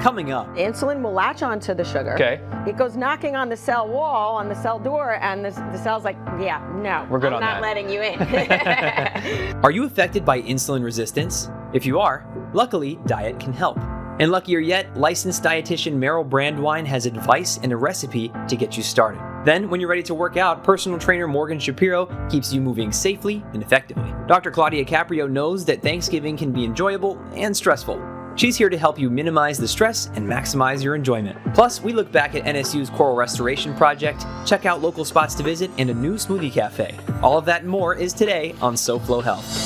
Coming up. Insulin will latch onto the sugar. Okay. It goes knocking on the cell wall, on the cell door, and the cell's like, yeah, no, We're good I'm on not that. letting you in. Are you affected by insulin resistance? If you are, luckily, diet can help. And luckier yet, licensed dietitian Merrill Brandwine has advice and a recipe to get you started. Then, when you're ready to work out, personal trainer Morgan Shapiro keeps you moving safely and effectively. Dr. Claudia Caprio knows that Thanksgiving can be enjoyable and stressful. She's here to help you minimize the stress and maximize your enjoyment. Plus, we look back at NSU's Coral Restoration Project, check out local spots to visit, and a new smoothie cafe. All of that and more is today on SoFlo Health.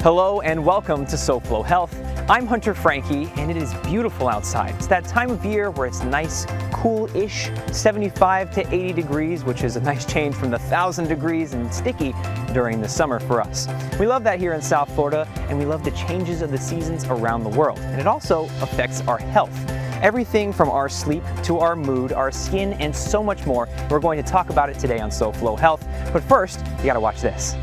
Hello and welcome to SoFlo Health. I'm Hunter Franke and it is beautiful outside. It's that time of year where it's nice, cool-ish, 75 to 80 degrees, which is a nice change from the 1,000 degrees and sticky during the summer for us. We love that here in South Florida, and we love the changes of the seasons around the world. And it also affects our health. Everything from our sleep to our mood, our skin, and so much more. We're going to talk about it today on SoFlo Health. But first, you gotta watch this.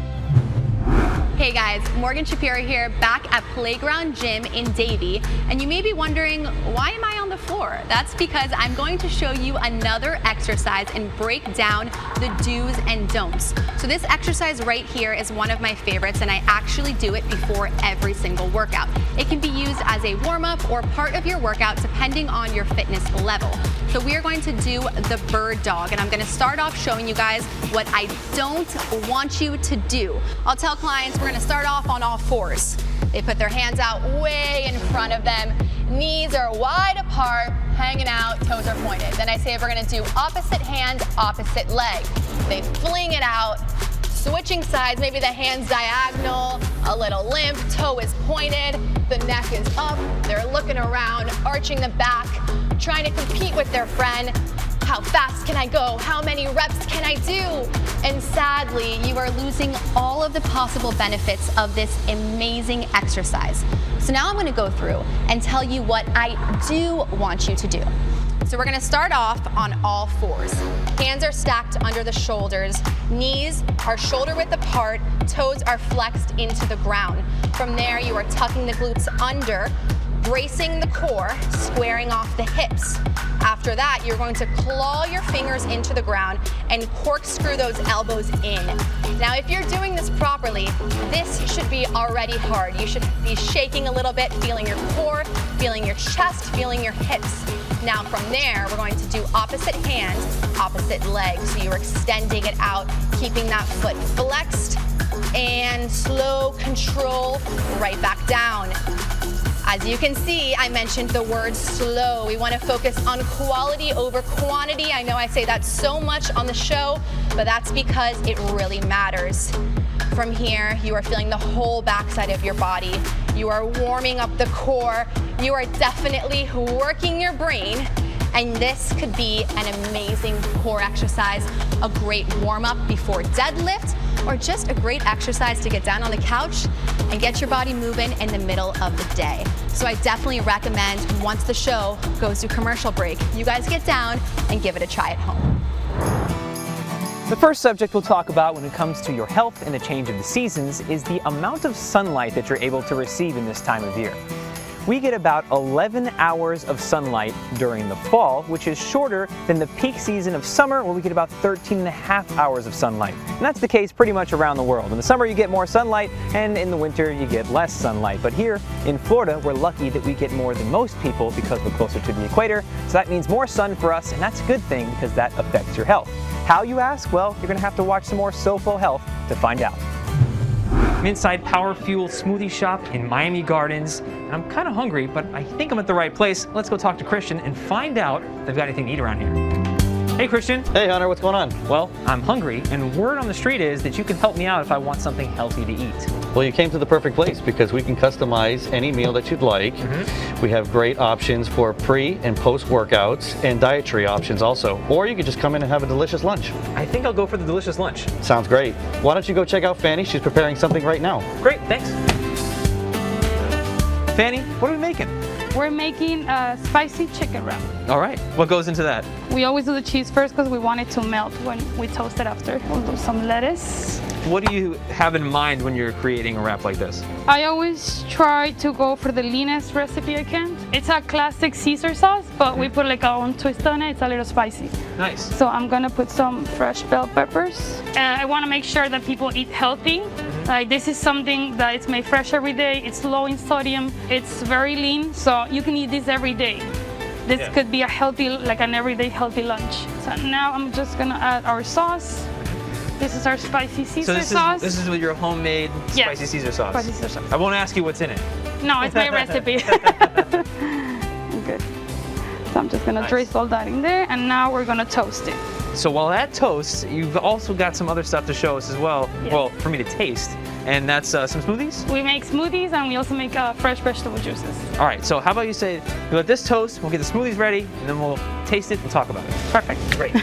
Hey guys, Morgan Shapiro here, back at Playground Gym in Davie, and you may be wondering, why am I on the floor? That's because I'm going to show you another exercise and break down the do's and don'ts. So this exercise right here is one of my favorites, and I actually do it before every single workout. It can be used as a warm-up or part of your workout depending on your fitness level. So we are going to do the bird dog, and I'm going to start off showing you guys what I don't want you to do. I'll tell clients we're going to start off on all fours. They put their hands out way in front of them. Knees are wide apart, hanging out, toes are pointed. Then I say we're going to do opposite hand, opposite leg. They fling it out, switching sides, maybe the hand's diagonal, a little limp, toe is pointed, the neck is up, they're looking around, arching the back, trying to compete with their friend. How fast can I go? How many reps can I do? And sadly, you are losing all of the possible benefits of this amazing exercise. So now I'm going to go through and tell you what I do want you to do. So we're going to start off on all fours. Hands are stacked under the shoulders. Knees are shoulder width apart. Toes are flexed into the ground. From there, you are tucking the glutes under, bracing the core, squaring off the hips. After that, you're going to claw your fingers into the ground and corkscrew those elbows in. Now, if you're doing this properly, this should be already hard. You should be shaking a little bit, feeling your core, feeling your chest, feeling your hips. Now from there, we're going to do opposite hand, opposite leg. So you're extending it out, keeping that foot flexed, and slow control right back down. As you can see, I mentioned the word slow. We want to focus on quality over quantity. I know I say that so much on the show, but that's because it really matters. From here, you are feeling the whole backside of your body. You are warming up the core. You are definitely working your brain. And this could be an amazing core exercise, a great warm-up before deadlift, or just a great exercise to get down on the couch and get your body moving in the middle of the day. So I definitely recommend once the show goes to commercial break, you guys get down and give it a try at home. The first subject we'll talk about when it comes to your health and the change of the seasons is the amount of sunlight that you're able to receive in this time of year. We get about 11 hours of sunlight during the fall, which is shorter than the peak season of summer, where we get about 13 and a half hours of sunlight. And that's the case pretty much around the world. In the summer you get more sunlight, and in the winter you get less sunlight. But here in Florida, we're lucky that we get more than most people because we're closer to the equator. So that means more sun for us, and that's a good thing because that affects your health. How, you ask? Well, you're going to have to watch some more SoFlo Health to find out. I'm inside Power Fuel Smoothie Shop in Miami Gardens, and I'm kind of hungry, but I think I'm at the right place. Let's go talk to Christian and find out if they've got anything to eat around here. Hey Christian. Hey Hunter, what's going on? Well, I'm hungry, and word on the street is that you can help me out if I want something healthy to eat. Well, you came to the perfect place because we can customize any meal that you'd like. We have great options for pre and post workouts and dietary options also. Or you could just come in and have a delicious lunch. I think I'll go for the delicious lunch. Sounds great. Why don't you go check out Fanny? She's preparing something right now. Great, thanks. Fanny, what are we making? We're making a spicy chicken wrap. All right, what goes into that? We always do the cheese first because we want it to melt when we toast it after. We'll do some lettuce. What do you have in mind when you're creating a wrap like this? I always try to go for the leanest recipe I can. It's a classic Caesar sauce, but we put like our own twist on it. It's a little spicy. Nice. So I'm gonna put some fresh bell peppers. I wanna make sure that people eat healthy. Like this is something that it's made fresh every day. It's low in sodium. It's very lean, so you can eat this every day. This could be a healthy, like an everyday healthy lunch. So now I'm just gonna add our sauce. This is our spicy Caesar sauce. This is with your homemade spicy Caesar sauce. Spicy Caesar sauce. I won't ask you what's in it. No, it's my recipe. Good. So I'm just gonna drizzle that in there, and now we're gonna toast it. So while that toasts, you've also got some other stuff to show us as well. Yes. Well, for me to taste, and that's some smoothies. We make smoothies, and we also make fresh vegetable juices. All right. So how about you say you let this toast, we'll get the smoothies ready, and then we'll taste it and talk about it. Perfect. Great.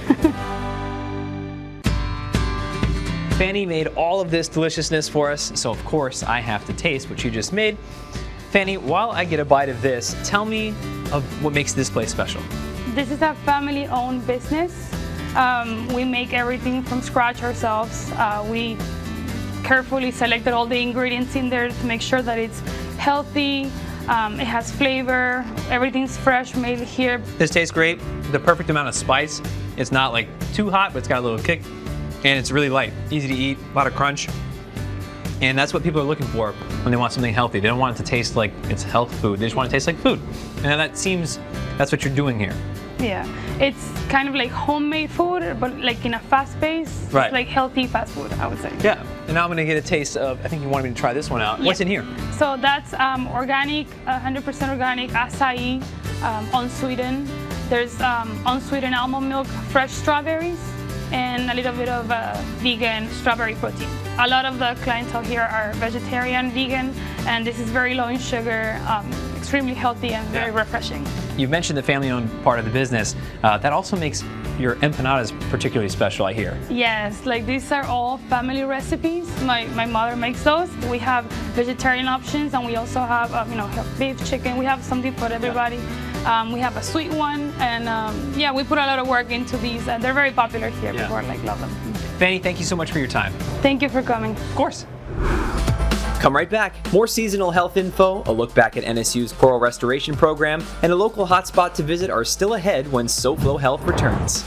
Fanny made all of this deliciousness for us, so of course I have to taste what you just made. Fanny, while I get a bite of this, tell me of what makes this place special. This is a family-owned business. We make everything from scratch ourselves. We carefully selected all the ingredients in there to make sure that it's healthy, it has flavor, everything's fresh, made here. This tastes great, the perfect amount of spice. It's not like too hot, but it's got a little kick. And it's really light, easy to eat, a lot of crunch. And that's what people are looking for when they want something healthy. They don't want it to taste like it's health food. They just want it to taste like food. And that's what you're doing here. Yeah, it's kind of like homemade food, but like in a fast pace. Right. It's like healthy fast food, I would say. Yeah, and now I'm gonna get a taste of, I think you wanted me to try this one out. Yeah. What's in here? So that's organic, 100% organic acai, unsweetened. There's unsweetened almond milk, fresh strawberries, and a little bit of vegan strawberry protein. A lot of the clientele here are vegetarian, vegan, and this is very low in sugar, extremely healthy and very refreshing. You mentioned the family-owned part of the business. That also makes your empanadas particularly special, I hear. Yes, like these are all family recipes. My mother makes those. We have vegetarian options, and we also have have beef, chicken. We have something for everybody. We have a sweet one, and yeah, we put a lot of work into these, and they're very popular here. Yeah. People love them. Fanny, thank you so much for your time. Thank you for coming. Of course. Come right back. More seasonal health info, a look back at NSU's Coral Restoration Program, and a local hotspot to visit are still ahead when SoFlo Health returns.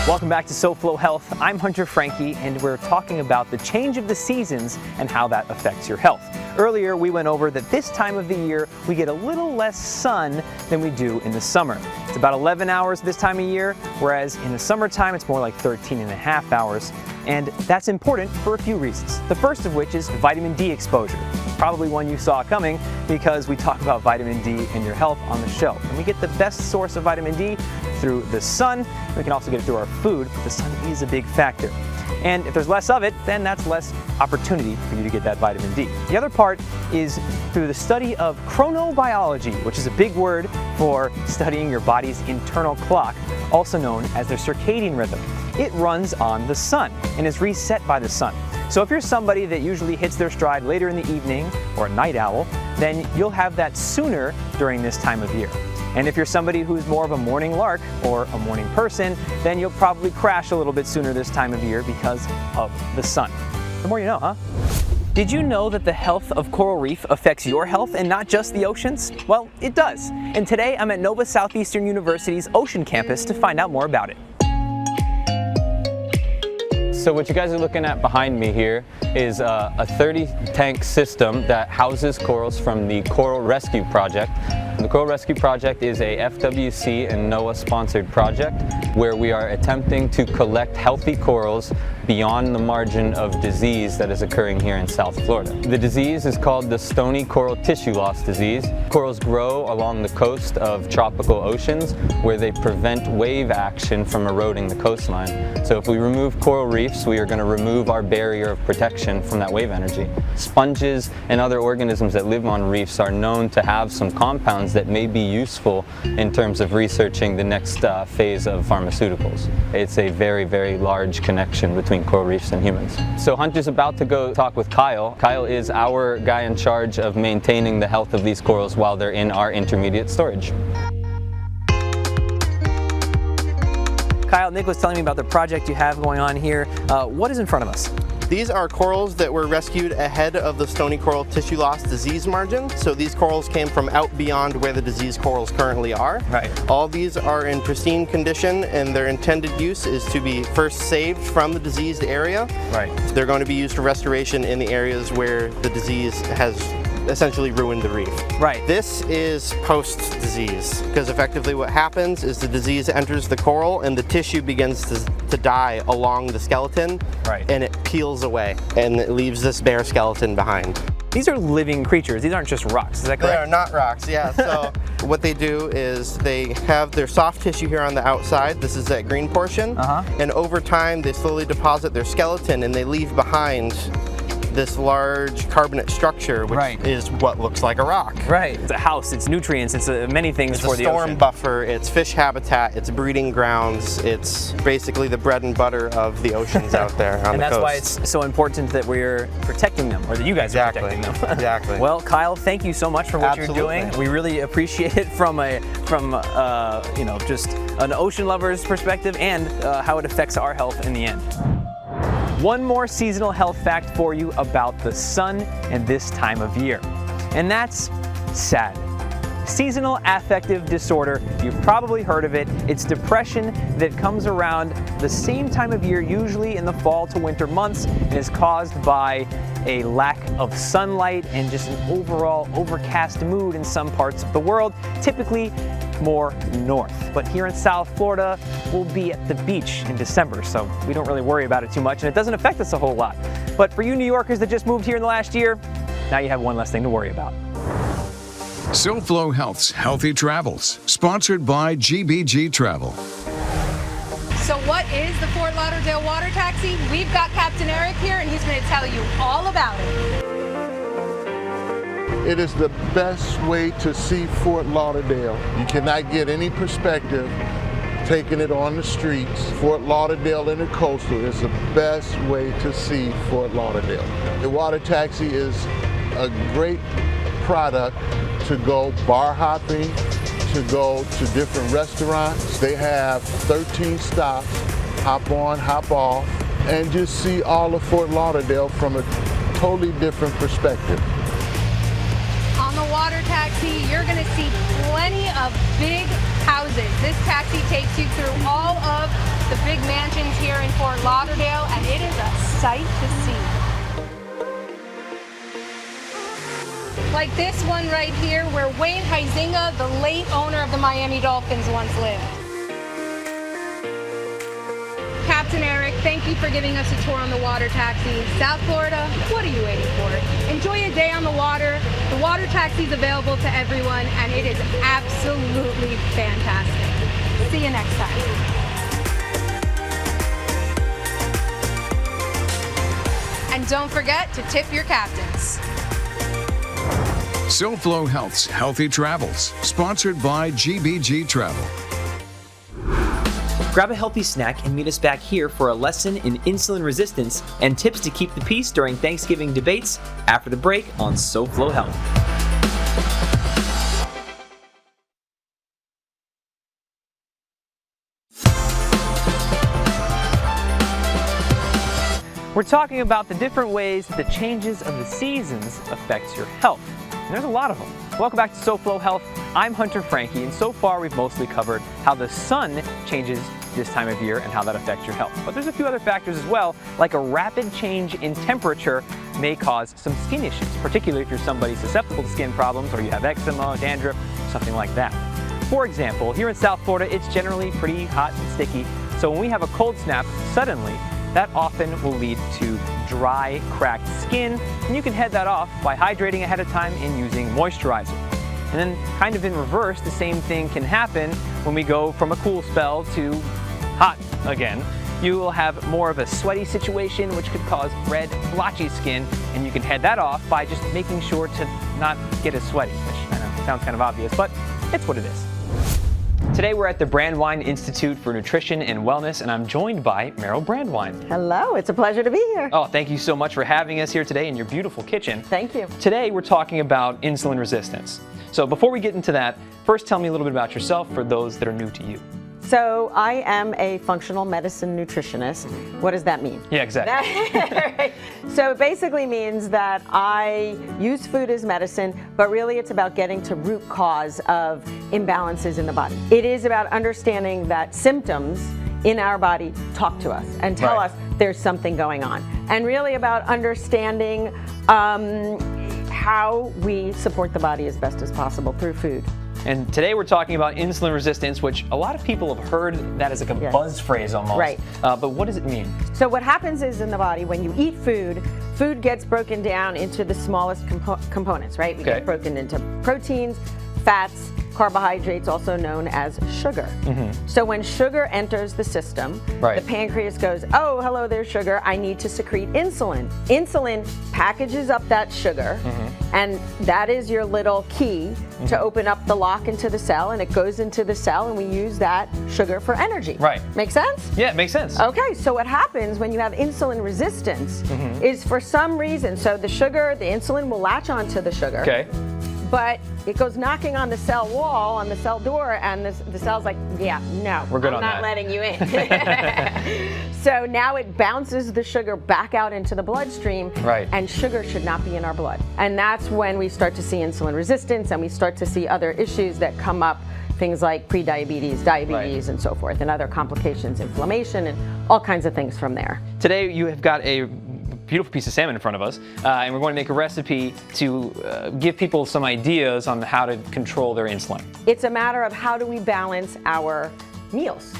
Welcome back to SoFlo Health. I'm Hunter Frankie, and we're talking about the change of the seasons and how that affects your health. Earlier, we went over that this time of the year, we get a little less sun than we do in the summer. It's about 11 hours this time of year, whereas in the summertime, it's more like 13 and a half hours. And that's important for a few reasons. The first of which is vitamin D exposure. Probably one you saw coming because we talk about vitamin D and your health on the show. And we get the best source of vitamin D through the sun. We can also get it through our food, but the sun is a big factor. And if there's less of it, then that's less opportunity for you to get that vitamin D. The other part is through the study of chronobiology, which is a big word for studying your body's internal clock, also known as the circadian rhythm. It runs on the sun and is reset by the sun. So if you're somebody that usually hits their stride later in the evening or a night owl, then you'll have that sooner during this time of year. And if you're somebody who's more of a morning lark or a morning person, then you'll probably crash a little bit sooner this time of year because of the sun. The more you know, huh? Did you know that the health of coral reef affects your health and not just the oceans? Well, it does. And today I'm at Nova Southeastern University's Ocean Campus to find out more about it. So what you guys are looking at behind me here is a 30-tank system that houses corals from the Coral Rescue Project. The Coral Rescue Project is a FWC and NOAA sponsored project where we are attempting to collect healthy corals beyond the margin of disease that is occurring here in South Florida. The disease is called the stony coral tissue loss disease. Corals grow along the coast of tropical oceans where they prevent wave action from eroding the coastline. So if we remove coral reefs, we are going to remove our barrier of protection from that wave energy. Sponges and other organisms that live on reefs are known to have some compounds compounds that may be useful in terms of researching the next phase of pharmaceuticals. It's a very, very large connection between coral reefs and humans. So Hunter's about to go talk with Kyle. Kyle is our guy in charge of maintaining the health of these corals while they're in our intermediate storage. Kyle, Nick was telling me about the project you have going on here. What is in front of us? These are corals that were rescued ahead of the stony coral tissue loss disease margin. So these corals came from out beyond where the diseased corals currently are. Right. All these are in pristine condition, and their intended use is to be first saved from the diseased area. Right. They're going to be used for restoration in the areas where the disease has essentially ruined the reef. Right. This is post-disease, because effectively what happens is the disease enters the coral and the tissue begins to die along the skeleton. Right. And it peels away and it leaves this bare skeleton behind. These are living creatures. These aren't just rocks. Is that correct? They are not rocks, yeah. So what they do is they have their soft tissue here on the outside. This is that green portion. And over time they slowly deposit their skeleton and they leave behind this large carbonate structure, which is what looks like a rock. Right. It's a house, it's nutrients, it's many things for the ocean. It's a storm buffer, it's fish habitat, it's breeding grounds, it's basically the bread and butter of the oceans out there on the coast. And that's why it's so important that we're protecting them, or that you guys are protecting them. Exactly. Well, Kyle, thank you so much for what you're doing. We really appreciate it from you know, just an ocean lover's perspective and how it affects our health in the end. One more seasonal health fact for you about the sun and this time of year, and that's SAD. Seasonal affective disorder, you've probably heard of it. It's depression that comes around the same time of year, usually in the fall to winter months, and is caused by a lack of sunlight and just an overall overcast mood in some parts of the world, typically more north. But here in South Florida, we'll be at the beach in December, so we don't really worry about it too much, and it doesn't affect us a whole lot. But for you New Yorkers that just moved here in the last year, now you have one less thing to worry about. SoFlo Health's Healthy Travels, sponsored by GBG Travel. So what is the Fort Lauderdale water taxi? We've got Captain Eric here, and he's going to tell you all about it. It is the best way to see Fort Lauderdale. You cannot get any perspective taking it on the streets. Fort Lauderdale and the coastal is the best way to see Fort Lauderdale. The water taxi is a great product to go bar hopping, to go to different restaurants. They have 13 stops, hop on, hop off, and just see all of Fort Lauderdale from a totally different perspective. On the water taxi, you're going to see plenty of big houses. This taxi takes you through all of the big mansions here in Fort Lauderdale, and it is a sight to see. Like this one right here, where Wayne Huizinga, the late owner of the Miami Dolphins, once lived. Captain Eric, thank you for giving us a tour on the water taxi. South Florida, what are you waiting for? Enjoy a day on the water. The water taxi is available to everyone, and it is absolutely fantastic. See you next time. And don't forget to tip your captains. SoFlo Health's Healthy Travels, sponsored by GBG Travel. Grab a healthy snack and meet us back here for a lesson in insulin resistance and tips to keep the peace during Thanksgiving debates after the break on SoFlo Health. We're talking about the different ways that the changes of the seasons affects your health. And there's a lot of them. Welcome back to SoFlo Health. I'm Hunter Frankie, and so far we've mostly covered how the sun changes this time of year and how that affects your health. But there's a few other factors as well, like a rapid change in temperature may cause some skin issues, particularly if you're somebody susceptible to skin problems or you have eczema, dandruff, something like that. For example, here in South Florida, it's generally pretty hot and sticky, so when we have a cold snap suddenly, that often will lead to dry, cracked skin, and you can head that off by hydrating ahead of time and using moisturizer. And then kind of in reverse, the same thing can happen when we go from a cool spell to hot again. You will have more of a sweaty situation, which could cause red, blotchy skin, and you can head that off by just making sure to not get as sweaty, which I know Sounds kind of obvious, but it's what it is. Today we're at the Brandwine Institute for Nutrition and Wellness, and I'm joined by Meryl Brandwine. Hello, it's a pleasure to be here. Oh, thank you so much for having us here today in your beautiful kitchen. Thank you. Today we're talking about insulin resistance. So before we get into that, first tell me a little bit about yourself for those that are new to you. So I am a functional medicine nutritionist. What does that mean? Yeah, exactly. So it basically means that I use food as medicine, but really it's about getting to root cause of imbalances in the body. It is about understanding that symptoms in our body talk to us and tell us there's something going on. And really about understanding how we support the body as best as possible through food. And today we're talking about insulin resistance, which a lot of people have heard that as like a buzz phrase almost. Right. But what does it mean? So what happens is in the body, when you eat food, food gets broken down into the smallest components, right? We get broken into proteins, fats, carbohydrates, also known as sugar. So when sugar enters the system, the pancreas goes, oh, hello, there's sugar. I need to secrete insulin. Insulin packages up that sugar, and that is your little key to open up the lock into the cell, and it goes into the cell, and we use that sugar for energy. Right. Make sense? Yeah, it makes sense. Okay, so what happens when you have insulin resistance is for some reason, so the sugar, the insulin will latch onto the sugar. Okay. But it goes knocking on the cell wall, on the cell door, and the cell's like, yeah, no, We're good I'm on not that. letting you in. So now it bounces the sugar back out into the bloodstream, and sugar should not be in our blood. And that's when we start to see insulin resistance, and we start to see other issues that come up, things like prediabetes, diabetes, and so forth, and other complications, inflammation, and all kinds of things from there. Today you have got a beautiful piece of salmon in front of us, and we're going to make a recipe to give people some ideas on how to control their insulin. It's a matter of how do we balance our meals.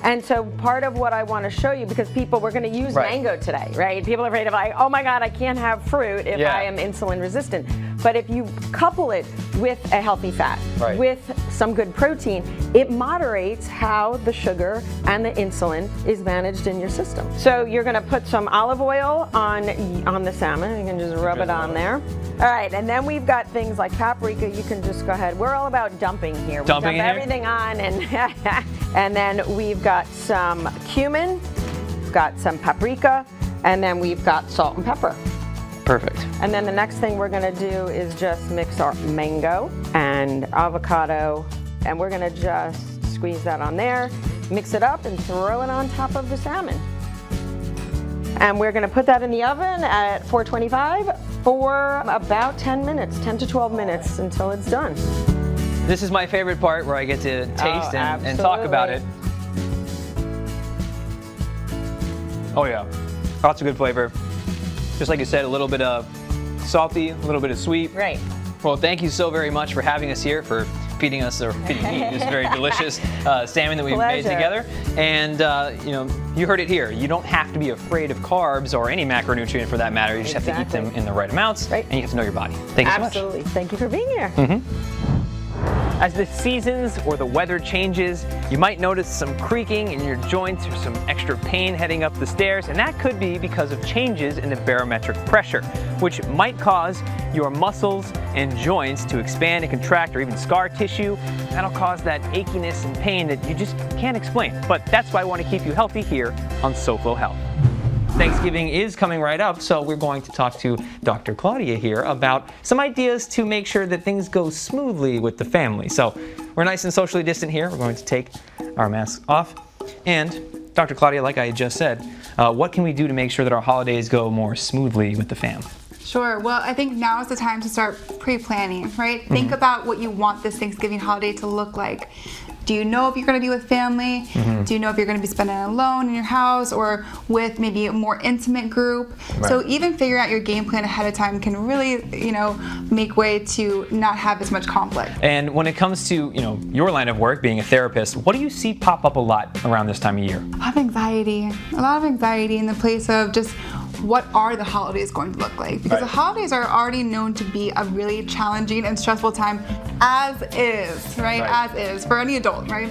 And so part of what I want to show you, because we're going to use mango today, right? People are afraid of like, oh my God, I can't have fruit if I am insulin resistant. But if you couple it with a healthy fat, with some good protein, it moderates how the sugar and the insulin is managed in your system. So you're going to put some olive oil on the salmon. You can just rub it on there. All right, and then we've got things like paprika. You can just go ahead. We're all about dumping here. We dump everything on, and then we've got some cumin, got some paprika, and then we've got salt and pepper. Perfect. And then the next thing we're going to do is just mix our mango and avocado, and we're going to just squeeze that on there, mix it up, and throw it on top of the salmon. And we're going to put that in the oven at 425 for about 10 minutes, 10 to 12 minutes until it's done. This is my favorite part where I get to taste and talk about it. Oh yeah, lots of good flavor. Just like you said, a little bit of salty, a little bit of sweet. Right. Well, thank you so very much for having us here, for feeding us, or feeding me, this very delicious salmon that we've made together. And you heard it here. You don't have to be afraid of carbs or any macronutrient for that matter. You just have to eat them in the right amounts, and you have to know your body. Thank you so much. Absolutely. Thank you for being here. As the seasons or the weather changes, you might notice some creaking in your joints or some extra pain heading up the stairs, and that could be because of changes in the barometric pressure, which might cause your muscles and joints to expand and contract, or even scar tissue. That'll cause that achiness and pain that you just can't explain. But that's why I want to keep you healthy here on SoFlo Health. Thanksgiving is coming right up, so we're going to talk to Dr. Claudia here about some ideas to make sure that things go smoothly with the family. So we're nice and socially distant here. We're going to take our masks off. And Dr. Claudia, like I just said, what can we do to make sure that our holidays go more smoothly with the fam? Sure. Well, I think now is the time to start pre-planning, right? Think about what you want this Thanksgiving holiday to look like. Do you know if you're going to be with family? Do you know if you're going to be spending it alone in your house or with maybe a more intimate group? So even figuring out your game plan ahead of time can really, make way to not have as much conflict. And when it comes to, your line of work, being a therapist, what do you see pop up a lot around this time of year? A lot of anxiety in the place of just what are the holidays going to look like? Because the holidays are already known to be a really challenging and stressful time as is, right? As is for any adult, right?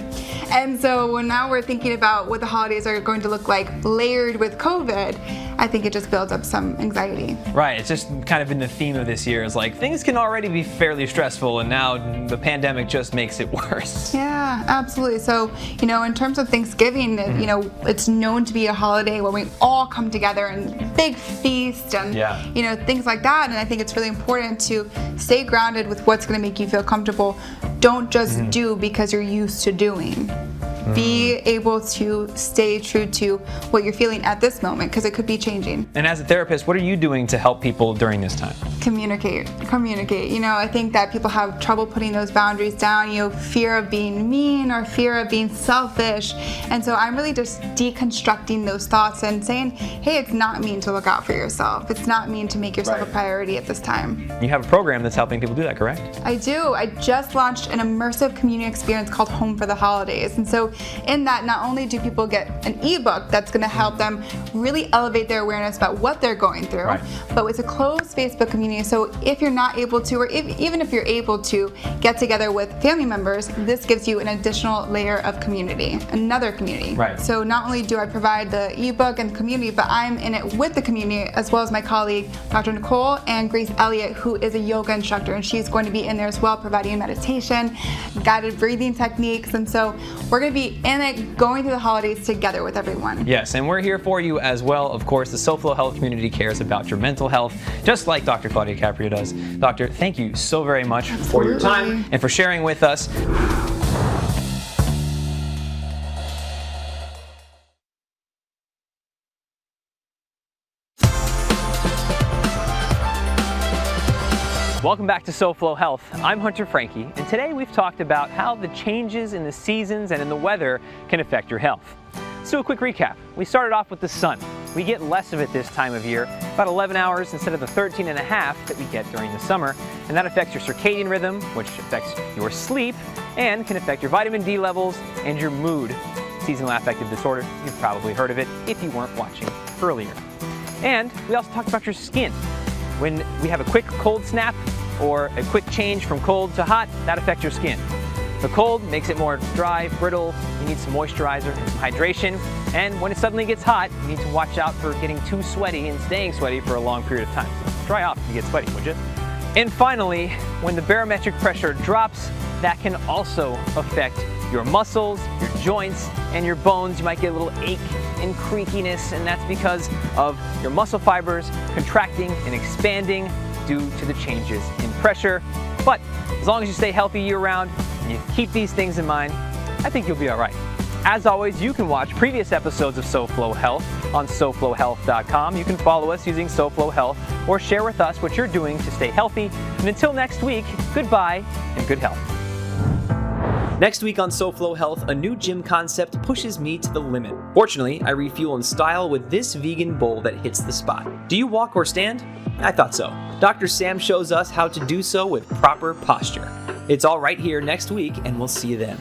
And so when now we're thinking about what the holidays are going to look like layered with COVID, I think it just builds up some anxiety. Right, it's just kind of been the theme of this year is like things can already be fairly stressful and now the pandemic just makes it worse. Yeah, absolutely. So, you know, in terms of Thanksgiving, you know, it's known to be a holiday where we all come together and big feast and, you know, things like that. And I think it's really important to stay grounded with what's going to make you feel comfortable. Don't just do because you're used to doing. Be able to stay true to what you're feeling at this moment because it could be changing. And as a therapist, what are you doing to help people during this time? Communicate. You know, I think that people have trouble putting those boundaries down, you know, fear of being mean or fear of being selfish. And so I'm really just deconstructing those thoughts and saying, hey, it's not mean to look out for yourself. It's not mean to make yourself a priority at this time. You have a program that's helping people do that, correct? I do. I just launched an immersive community experience called Home for the Holidays. And so in that, not only do people get an ebook that's going to help them really elevate their awareness about what they're going through, but it's a closed Facebook community. So if you're not able to, or even if you're able to get together with family members, this gives you an additional layer of community, another community. So not only do I provide the ebook and the community, but I'm in it with the community as well as my colleague, Dr. Nicole and Grace Elliott, who is a yoga instructor, and she's going to be in there as well, providing meditation, guided breathing techniques. And so we're going to be in it, going through the holidays together with everyone. Yes, and we're here for you as well. Of course, the SoFlo Health community cares about your mental health, just like Dr. Claudia Caprio does. Doctor, thank you so very much for your time and for sharing with us. Welcome back to SoFlo Health. I'm Hunter Frankie, and today we've talked about how the changes in the seasons and in the weather can affect your health. Let's do a quick recap. We started off with the sun. We get less of it this time of year, about 11 hours instead of the 13 and a half that we get during the summer, and that affects your circadian rhythm, which affects your sleep, and can affect your vitamin D levels and your mood. Seasonal affective disorder, you've probably heard of it if you weren't watching earlier. And we also talked about your skin. When we have a quick cold snap or a quick change from cold to hot, that affects your skin. The cold makes it more dry, brittle, you need some moisturizer and some hydration, and when it suddenly gets hot, you need to watch out for getting too sweaty and staying sweaty for a long period of time. So dry off if you get sweaty, would you? And finally, when the barometric pressure drops, that can also affect your muscles, your joints, and your bones. You might get a little ache and creakiness, and that's because of your muscle fibers contracting and expanding due to the changes in pressure. But as long as you stay healthy year-round and you keep these things in mind, I think you'll be all right. As always, you can watch previous episodes of SoFlo Health on SoFloHealth.com. You can follow us using SoFlo Health or share with us what you're doing to stay healthy. And until next week, goodbye and good health. Next week on SoFlo Health, a new gym concept pushes me to the limit. Fortunately, I refuel in style with this vegan bowl that hits the spot. Do you walk or stand? I thought so. Dr. Sam shows us how to do so with proper posture. It's all right here next week, and we'll see you then.